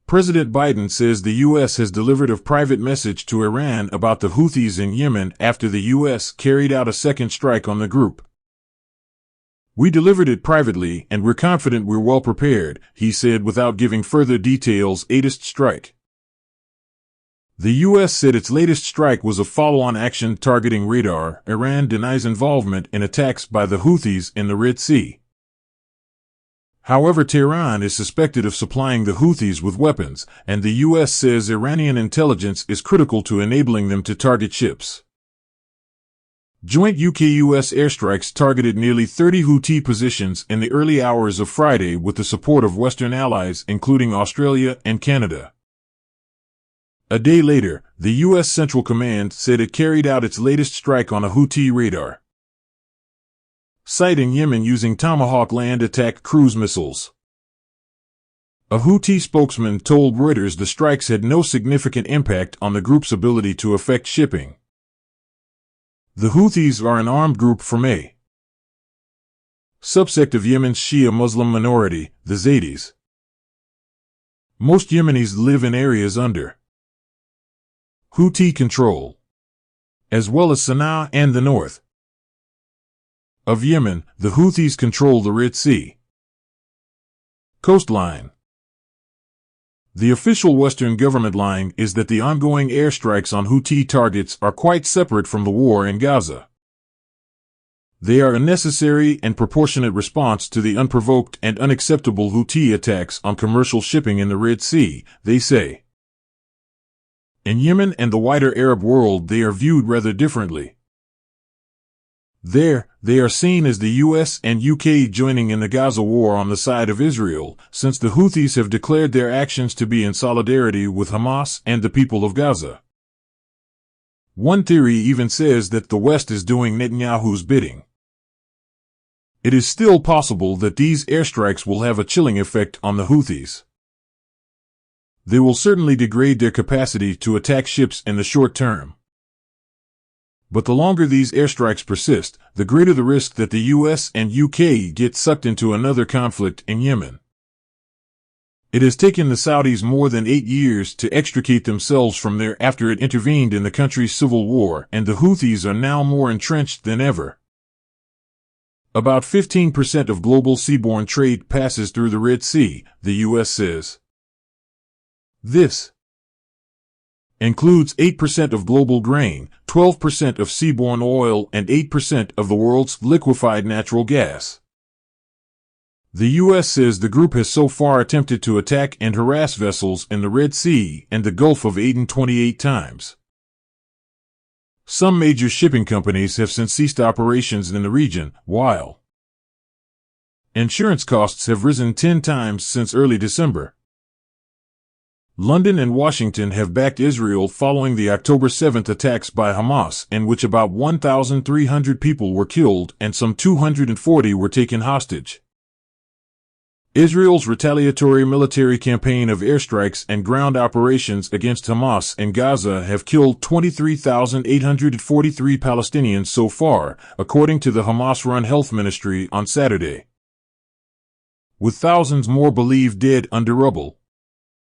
President Biden says the U.S. has delivered a private message to Iran about the Houthis in Yemen after the U.S. carried out a second strike on the group. "We delivered it privately, and we're confident we're well prepared," he said without giving further details. Latest strike. The U.S. said its latest strike was a follow-on action targeting radar. Iran denies involvement in attacks by the Houthis in the Red Sea. However, Tehran is suspected of supplying the Houthis with weapons, and the U.S. says Iranian intelligence is critical to enabling them to target ships. Joint UK-US airstrikes targeted nearly 30 Houthi positions in the early hours of Friday with the support of Western allies, including Australia and Canada. A day later, the U.S. Central Command said it carried out its latest strike on a Houthi radar site in Yemen using Tomahawk land attack cruise missiles. A Houthi spokesman told Reuters the strikes had no significant impact on the group's ability to affect shipping. The Houthis are an armed group from a subsect of Yemen's Shia Muslim minority, the Zaydis. Most Yemenis live in areas under Houthi control, as well as Sana'a and the north of Yemen. The Houthis control the Red Sea coastline. The official Western government line is that the ongoing airstrikes on Houthi targets are quite separate from the war in Gaza. They are a necessary and proportionate response to the unprovoked and unacceptable Houthi attacks on commercial shipping in the Red Sea, they say. In Yemen and the wider Arab world, they are viewed rather differently. There, they are seen as the US and UK joining in the Gaza war on the side of Israel, since the Houthis have declared their actions to be in solidarity with Hamas and the people of Gaza. One theory even says that the West is doing Netanyahu's bidding. It is still possible that these airstrikes will have a chilling effect on the Houthis. They will certainly degrade their capacity to attack ships in the short term. But the longer these airstrikes persist, the greater the risk that the US and UK get sucked into another conflict in Yemen. It has taken the Saudis more than 8 years to extricate themselves from there after it intervened in the country's civil war, and the Houthis are now more entrenched than ever. About 15% of global seaborne trade passes through the Red Sea, the US says. This includes 8% of global grain, 12% of seaborne oil, and 8% of the world's liquefied natural gas. The U.S. says the group has so far attempted to attack and harass vessels in the Red Sea and the Gulf of Aden 28 times. Some major shipping companies have since ceased operations in the region, while insurance costs have risen 10 times since early December. London and Washington have backed Israel following the October 7th attacks by Hamas, in which about 1,300 people were killed and some 240 were taken hostage. Israel's retaliatory military campaign of airstrikes and ground operations against Hamas in Gaza have killed 23,843 Palestinians so far, according to the Hamas-run health ministry on Saturday, with thousands more believed dead under rubble.